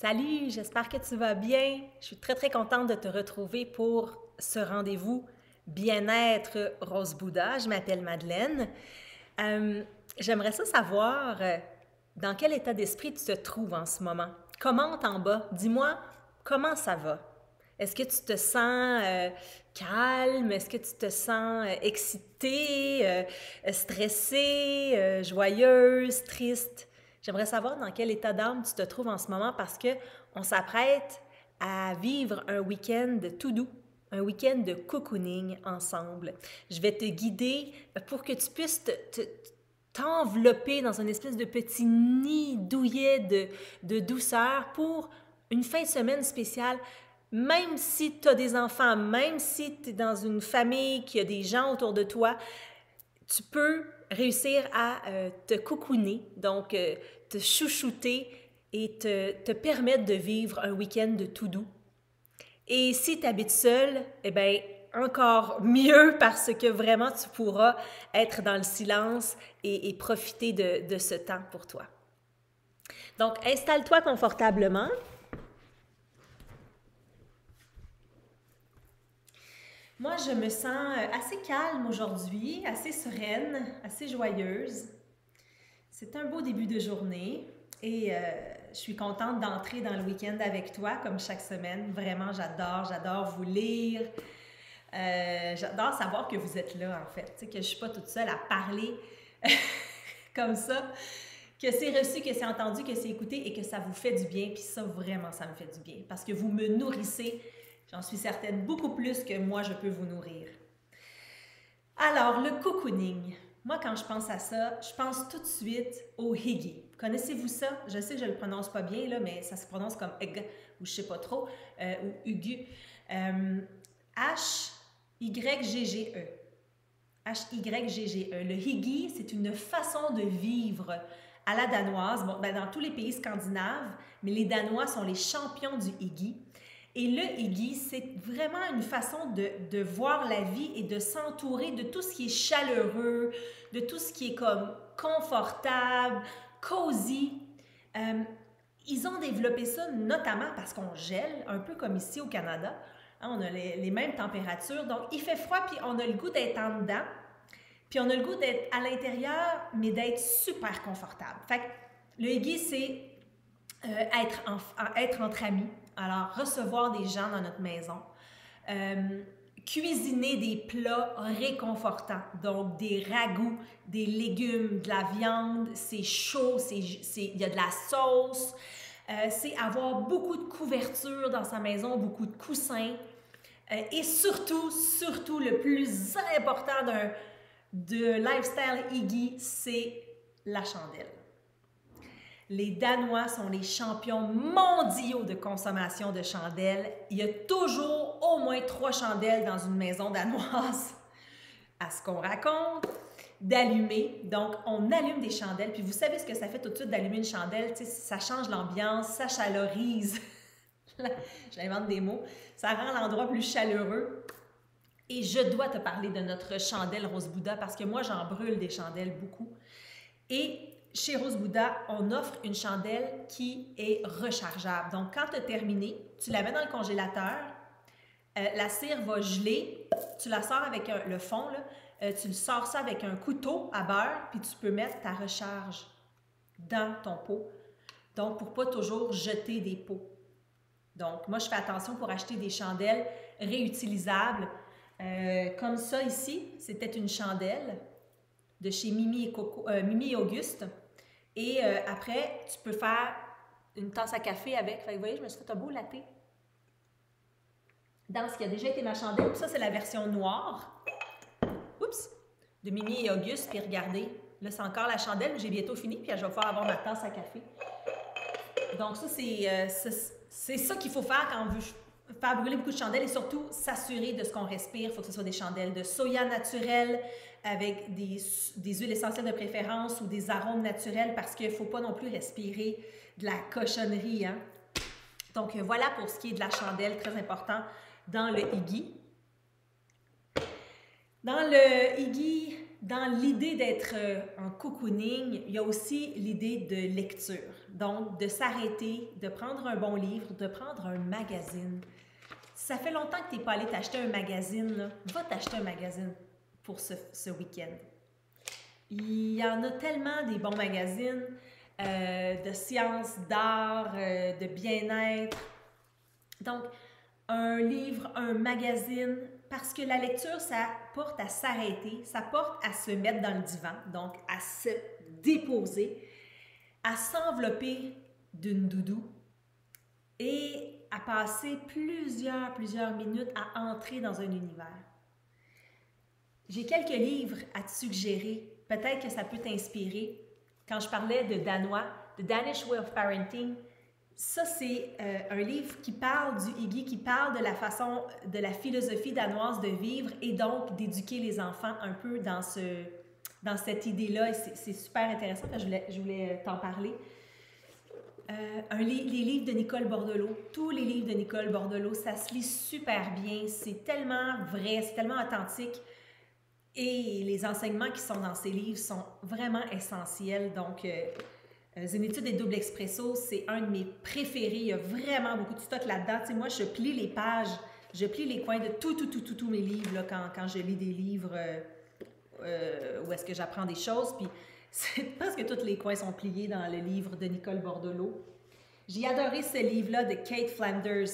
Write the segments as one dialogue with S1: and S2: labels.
S1: Salut, j'espère que tu vas bien. Je suis très contente de te retrouver pour ce rendez-vous bien-être Rose Bouddha. Je m'appelle Madeleine. Euh, J'aimerais savoir dans quel état d'esprit tu te trouves en ce moment. Commente en bas. Dis-moi comment ça va. Est-ce que tu te sens calme? Est-ce que tu te sens excitée, stressée, joyeuse, triste? J'aimerais savoir dans quel état d'âme tu te trouves en ce moment parce que on s'apprête à vivre un week-end tout doux, un week-end de cocooning ensemble. Je vais te guider pour que tu puisses t'envelopper dans une espèce de petit nid douillet de douceur pour une fin de semaine spéciale. Même si tu as des enfants, même si tu es dans une famille, qui a des gens autour de toi, tu peux réussir à te cocooner, donc te chouchouter et te permettre de vivre un week-end de tout doux. Et si tu habites seul, eh bien, encore mieux parce que vraiment tu pourras être dans le silence et profiter de ce temps pour toi. Donc, installe-toi confortablement. Moi, je me sens assez calme aujourd'hui, assez sereine, assez joyeuse. C'est un beau début de journée et je suis contente d'entrer dans le week-end avec toi comme chaque semaine. Vraiment, j'adore vous lire. J'adore savoir que vous êtes là, en fait. Tu sais, que je ne suis pas toute seule à parler comme ça, que c'est reçu, que c'est entendu, que c'est écouté et que ça vous fait du bien. Puis ça, vraiment, ça me fait du bien parce que vous me nourrissez. J'en suis certaine, beaucoup plus que moi, je peux vous nourrir. Alors, le cocooning. Moi, quand je pense à ça, je pense tout de suite au hygge. Connaissez-vous ça? Je sais que je ne le prononce pas bien, là, mais ça se prononce comme hygge, ou je ne sais pas trop, ou hygge. H-Y-G-G-E. H-Y-G-G-E. Le hygge, c'est une façon de vivre à la danoise. Bon, ben, dans tous les pays scandinaves, mais les Danois sont les champions du hygge. Et le hygge, c'est vraiment une façon de voir la vie et de s'entourer de tout ce qui est chaleureux, de tout ce qui est comme confortable, cosy. Ils ont développé ça notamment parce qu'on gèle, un peu comme ici au Canada. Hein, on a les mêmes températures, donc il fait froid, puis on a le goût d'être en dedans, puis on a le goût d'être à l'intérieur, mais d'être super confortable. Fait que le hygge, c'est être entre amis, alors recevoir des gens dans notre maison, cuisiner des plats réconfortants, donc des ragoûts, des légumes, de la viande, c'est chaud, il y a de la sauce, c'est avoir beaucoup de couverture dans sa maison, beaucoup de coussins, et surtout, le plus important de lifestyle hygge, c'est la chandelle. Les Danois sont les champions mondiaux de consommation de chandelles. Il y a toujours au moins 3 chandelles dans une maison danoise, à ce qu'on raconte, d'allumer. Donc, on allume des chandelles. Puis vous savez ce que ça fait tout de suite d'allumer une chandelle? Tu sais, ça change l'ambiance, ça chalorise. J'invente des mots. Ça rend l'endroit plus chaleureux. Et je dois te parler de notre chandelle Rose Bouddha parce que moi, j'en brûle des chandelles beaucoup. Et chez Rose Bouddha, on offre une chandelle qui est rechargeable. Donc, quand tu as terminé, tu la mets dans le congélateur, la cire va geler, tu la sors avec le fond, là, tu sors ça avec un couteau à beurre, puis tu peux mettre ta recharge dans ton pot. Donc, pour ne pas toujours jeter des pots. Donc, moi, je fais attention pour acheter des chandelles réutilisables. Comme ça ici, c'était une chandelle de chez Mimi et Auguste. Et après, tu peux faire une tasse à café avec. Fait que, vous voyez, je me suis fait un beau latte dans ce qui a déjà été ma chandelle. Puis ça, c'est la version noire. Oups! De Mimi et Auguste. Puis regardez, là, c'est encore la chandelle. J'ai bientôt fini. Puis je vais pouvoir avoir ma tasse à café. Donc ça, c'est ça qu'il faut faire quand on veut faire brûler beaucoup de chandelles et surtout s'assurer de ce qu'on respire. Il faut que ce soit des chandelles de soya naturelles avec des huiles essentielles de préférence ou des arômes naturels parce qu'il ne faut pas non plus respirer de la cochonnerie. Hein? Donc voilà pour ce qui est de la chandelle, très important dans le hygge. Dans le hygge, dans l'idée d'être en cocooning, il y a aussi l'idée de lecture. Donc, de s'arrêter, de prendre un bon livre, de prendre un magazine. Si ça fait longtemps que tu n'es pas allé t'acheter un magazine, là, va t'acheter un magazine pour ce week-end. Il y en a tellement des bons magazines de sciences, d'art, de bien-être. Donc, un livre, un magazine, parce que la lecture, ça porte à s'arrêter, ça porte à se mettre dans le divan, donc à se déposer, à s'envelopper d'une doudou et à passer plusieurs minutes à entrer dans un univers. J'ai quelques livres à te suggérer, peut-être que ça peut t'inspirer. Quand je parlais de danois, The Danish Way of Parenting, ça c'est un livre qui parle du hygge, qui parle de la façon, de la philosophie danoise de vivre et donc d'éduquer les enfants un peu dans cette idée-là. Et c'est super intéressant, je voulais t'en parler. Les livres de Nicole Bordelot, tous les livres de Nicole Bordelot, ça se lit super bien, c'est tellement vrai, c'est tellement authentique. Et les enseignements qui sont dans ces livres sont vraiment essentiels. Donc, une étude des doubles expresso, c'est un de mes préférés. Il y a vraiment beaucoup de stock là-dedans. Tu sais, moi, je plie les pages, je plie les coins de tous mes livres là, quand je lis des livres où est-ce que j'apprends des choses. Puis, c'est parce que tous les coins sont pliés dans le livre de Nicole Bordelot. J'ai adoré ce livre-là de Kate Flanders,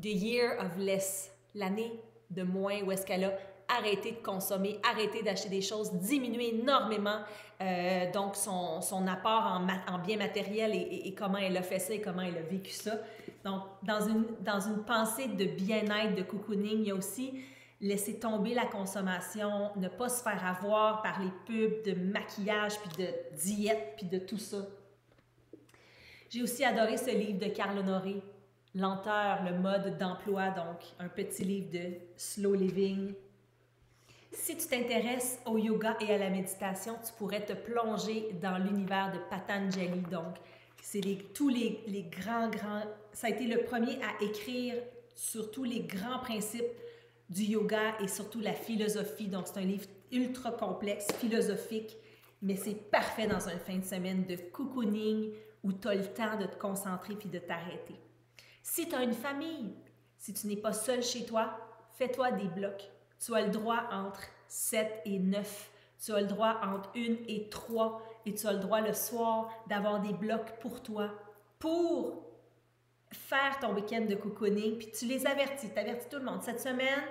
S1: The Year of Less, l'année de moins, où est-ce qu'elle a arrêté de consommer, arrêter d'acheter des choses, diminuer énormément donc son apport en biens matériels et comment elle a fait ça et comment elle a vécu ça. Donc, dans une pensée de bien-être, de cocooning, il y a aussi laisser tomber la consommation, ne pas se faire avoir par les pubs de maquillage, puis de diète, puis de tout ça. J'ai aussi adoré ce livre de Carl Honoré, Lenteur, le mode d'emploi, donc un petit livre de slow living. Si tu t'intéresses au yoga et à la méditation, tu pourrais te plonger dans l'univers de Patanjali. Donc, c'est tous les grands... Ça a été le premier à écrire sur tous les grands principes du yoga et surtout la philosophie. Donc, c'est un livre ultra complexe, philosophique, mais c'est parfait dans une fin de semaine de cocooning où tu as le temps de te concentrer puis de t'arrêter. Si tu as une famille, si tu n'es pas seul chez toi, fais-toi des blocs. Tu as le droit entre 7 et 9. Tu as le droit entre 1 et 3. Et tu as le droit le soir d'avoir des blocs pour toi, pour faire ton week-end de cocooning. Puis tu les avertis, tu avertis tout le monde. Cette semaine,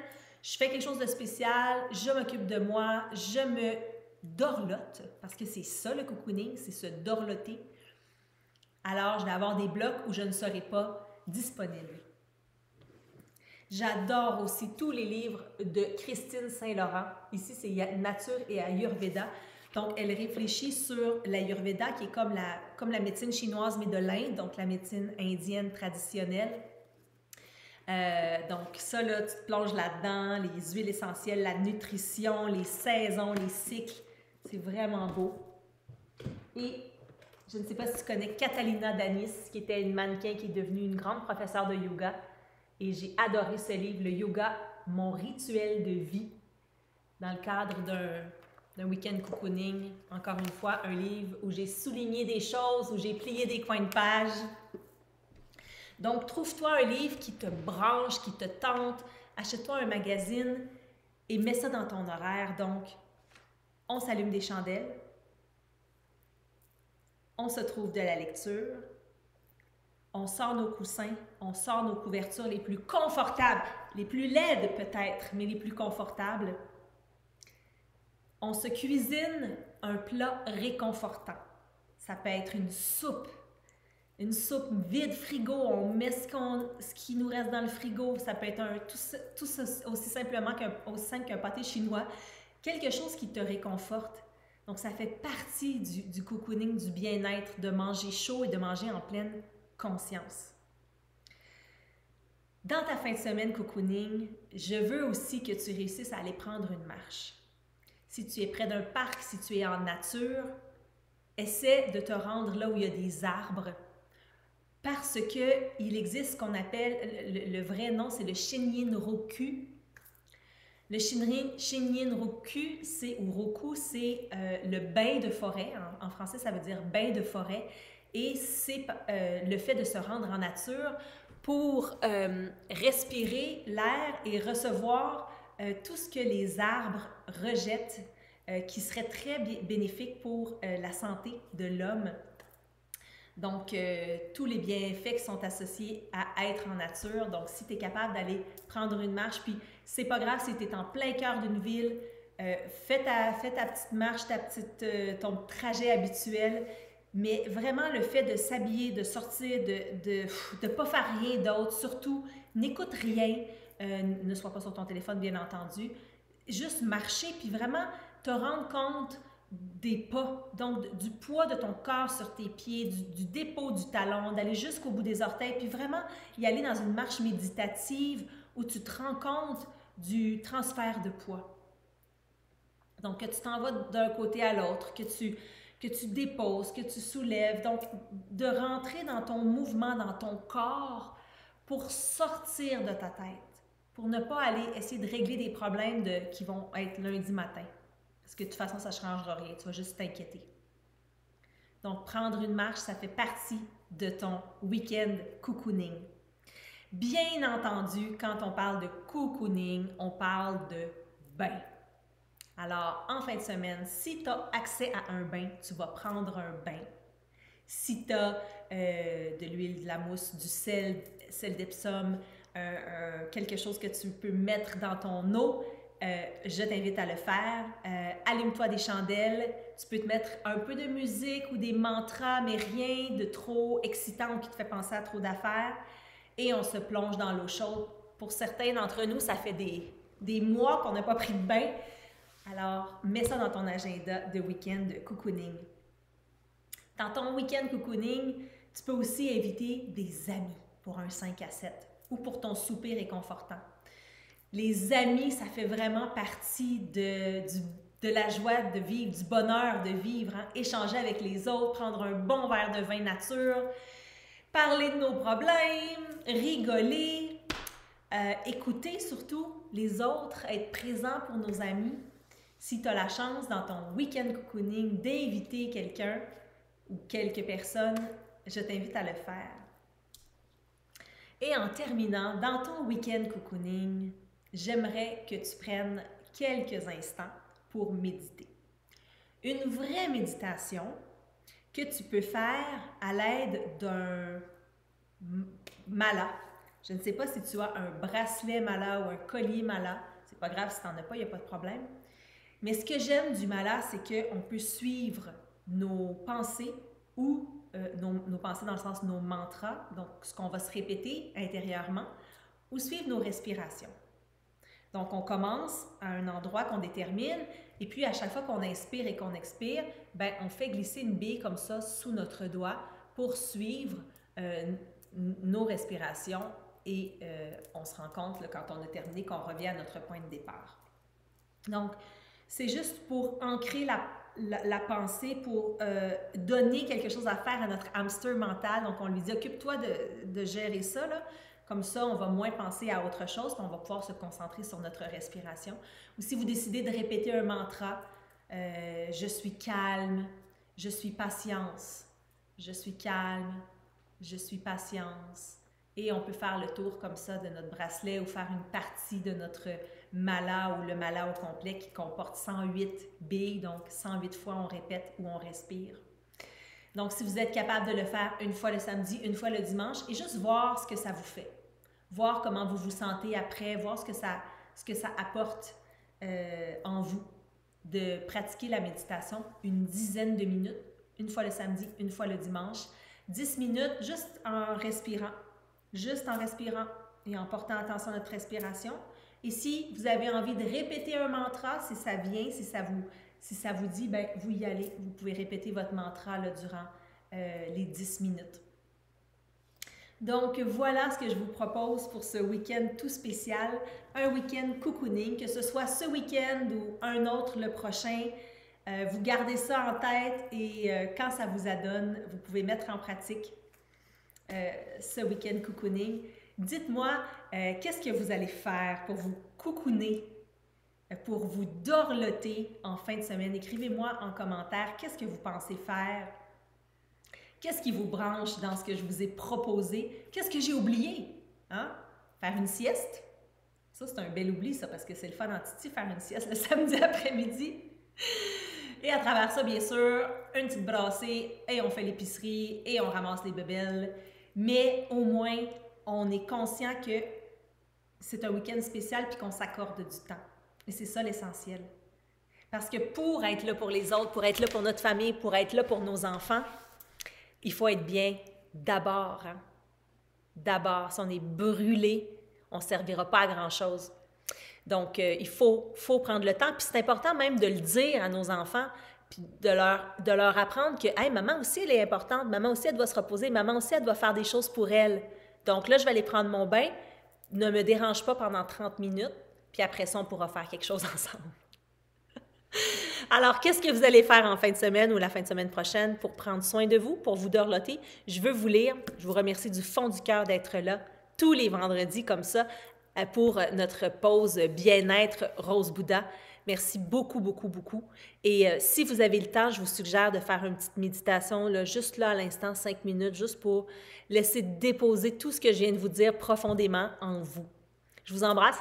S1: je fais quelque chose de spécial, je m'occupe de moi, je me dorlote, parce que c'est ça le cocooning, c'est se dorloter. Alors, je vais avoir des blocs où je ne serai pas disponible. J'adore aussi tous les livres de Christine Saint-Laurent. Ici, c'est Nature et Ayurveda. Donc, elle réfléchit sur l'Ayurveda qui est comme la médecine chinoise, mais de l'Inde, donc la médecine indienne traditionnelle. Donc, ça, là, tu te plonges là-dedans, les huiles essentielles, la nutrition, les saisons, les cycles. C'est vraiment beau. Et je ne sais pas si tu connais Catalina Danis, qui était une mannequin qui est devenue une grande professeure de yoga. Et j'ai adoré ce livre, Le yoga, mon rituel de vie, dans le cadre d'un week-end cocooning. Encore une fois, un livre où j'ai souligné des choses, où j'ai plié des coins de page. Donc, trouve-toi un livre qui te branche, qui te tente. Achète-toi un magazine et mets ça dans ton horaire. Donc, on s'allume des chandelles. On se trouve de la lecture. On sort nos coussins, on sort nos couvertures les plus confortables, les plus laides peut-être, mais les plus confortables. On se cuisine un plat réconfortant. Ça peut être une soupe vide frigo, on met ce qui nous reste dans le frigo. Ça peut être tout aussi simple qu'un pâté chinois. Quelque chose qui te réconforte. Donc, ça fait partie du cocooning, du bien-être, de manger chaud et de manger en pleine conscience. Dans ta fin de semaine cocooning, je veux aussi que tu réussisses à aller prendre une marche. Si tu es près d'un parc, si tu es en nature, essaie de te rendre là où il y a des arbres parce qu'il existe ce qu'on appelle, le vrai nom, c'est le Shinrin-Roku. Le Shinrin-Roku, c'est le bain de forêt. En français, ça veut dire bain de forêt. Et c'est le fait de se rendre en nature pour respirer l'air et recevoir tout ce que les arbres rejettent, qui serait très bénéfique pour la santé de l'homme. Donc, tous les bienfaits qui sont associés à être en nature. Donc, si tu es capable d'aller prendre une marche, puis c'est pas grave si tu es en plein cœur d'une ville, fais ta petite marche, ton trajet habituel. Mais vraiment, le fait de s'habiller, de sortir, de pas faire rien d'autre, surtout, n'écoute rien, ne sois pas sur ton téléphone, bien entendu. Juste marcher, puis vraiment te rendre compte des pas, donc du poids de ton corps sur tes pieds, du dépôt du talon, d'aller jusqu'au bout des orteils, puis vraiment y aller dans une marche méditative où tu te rends compte du transfert de poids. Donc, que tu t'en vas d'un côté à l'autre, que tu déposes, que tu soulèves, donc de rentrer dans ton mouvement, dans ton corps pour sortir de ta tête, pour ne pas aller essayer de régler des problèmes qui vont être lundi matin. Parce que de toute façon, ça ne changera rien, tu vas juste t'inquiéter. Donc, prendre une marche, ça fait partie de ton week-end cocooning. Bien entendu, quand on parle de cocooning, on parle de bain. Alors, en fin de semaine, si tu as accès à un bain, tu vas prendre un bain. Si tu as de l'huile, de la mousse, du sel d'Epsom, quelque chose que tu peux mettre dans ton eau, je t'invite à le faire. Allume-toi des chandelles. Tu peux te mettre un peu de musique ou des mantras, mais rien de trop excitant ou qui te fait penser à trop d'affaires. Et on se plonge dans l'eau chaude. Pour certains d'entre nous, ça fait des mois qu'on n'a pas pris de bain. Alors, mets ça dans ton agenda de week-end cocooning. Dans ton week-end cocooning, tu peux aussi inviter des amis pour un 5 à 7 ou pour ton souper réconfortant. Les amis, ça fait vraiment partie de la joie de vivre, du bonheur de vivre, hein? Échanger avec les autres, prendre un bon verre de vin nature, parler de nos problèmes, rigoler, écouter surtout les autres, être présent pour nos amis. Si tu as la chance dans ton week-end cocooning d'inviter quelqu'un ou quelques personnes, je t'invite à le faire. Et en terminant, dans ton week-end cocooning, j'aimerais que tu prennes quelques instants pour méditer. Une vraie méditation que tu peux faire à l'aide d'un mala. Je ne sais pas si tu as un bracelet mala ou un collier mala. C'est pas grave si tu n'en as pas, il n'y a pas de problème. Mais ce que j'aime du mala, c'est qu'on peut suivre nos pensées ou nos pensées dans le sens nos mantras, donc ce qu'on va se répéter intérieurement, ou suivre nos respirations. Donc, on commence à un endroit qu'on détermine et puis à chaque fois qu'on inspire et qu'on expire, ben, on fait glisser une bille comme ça sous notre doigt pour suivre nos respirations et on se rend compte là, quand on a terminé qu'on revient à notre point de départ. Donc, c'est juste pour ancrer la pensée, pour donner quelque chose à faire à notre hamster mental. Donc, on lui dit « occupe-toi de gérer ça, là. » Comme ça, on va moins penser à autre chose, puis on va pouvoir se concentrer sur notre respiration. Ou si vous décidez de répéter un mantra, je suis calme, je suis patience, je suis calme, je suis patience. Et on peut faire le tour comme ça de notre bracelet ou faire une partie de notre mala ou le mala au complet qui comporte 108 billes, donc 108 fois on répète ou on respire. Donc, si vous êtes capable de le faire une fois le samedi, une fois le dimanche, et juste voir ce que ça vous fait. Voir comment vous vous sentez après, voir ce que ça apporte en vous. De pratiquer la méditation une dizaine de minutes, une fois le samedi, une fois le dimanche. 10 minutes juste en respirant et en portant attention à notre respiration. Et si vous avez envie de répéter un mantra, si ça vient, si ça vous dit, ben, vous y allez. Vous pouvez répéter votre mantra là, durant les 10 minutes. Donc, voilà ce que je vous propose pour ce week-end tout spécial. Un week-end cocooning, que ce soit ce week-end ou un autre le prochain. Vous gardez ça en tête et quand ça vous adonne, vous pouvez mettre en pratique ce week-end cocooning. Dites-moi, qu'est-ce que vous allez faire pour vous cocooner, pour vous dorloter en fin de semaine? Écrivez-moi en commentaire qu'est-ce que vous pensez faire. Qu'est-ce qui vous branche dans ce que je vous ai proposé? Qu'est-ce que j'ai oublié? Hein? Faire une sieste? Ça, c'est un bel oubli, ça, parce que c'est le fun en titi, faire une sieste le samedi après-midi. Et à travers ça, bien sûr, une petite brassée, et on fait l'épicerie, et on ramasse les bébelles. Mais au moins, on est conscient que c'est un week-end spécial puis qu'on s'accorde du temps. Et c'est ça l'essentiel. Parce que pour être là pour les autres, pour être là pour notre famille, pour être là pour nos enfants, il faut être bien d'abord. Hein? D'abord, si on est brûlé, on ne servira pas à grand-chose. Donc, il faut prendre le temps. Puis c'est important même de le dire à nos enfants, puis de leur apprendre que hey, maman aussi, elle est importante. Maman aussi, elle doit se reposer. Maman aussi, elle doit faire des choses pour elle. Donc là, je vais aller prendre mon bain. Ne me dérange pas pendant 30 minutes. Puis après ça, on pourra faire quelque chose ensemble. Alors, qu'est-ce que vous allez faire en fin de semaine ou la fin de semaine prochaine pour prendre soin de vous, pour vous dorloter? Je veux vous lire. Je vous remercie du fond du cœur d'être là tous les vendredis comme ça pour notre pause bien-être Rose Bouddha. Merci beaucoup, beaucoup, beaucoup. Et si vous avez le temps, je vous suggère de faire une petite méditation, là, juste là à l'instant, 5 minutes, juste pour laisser déposer tout ce que je viens de vous dire profondément en vous. Je vous embrasse.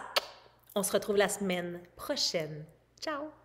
S1: On se retrouve la semaine prochaine. Ciao!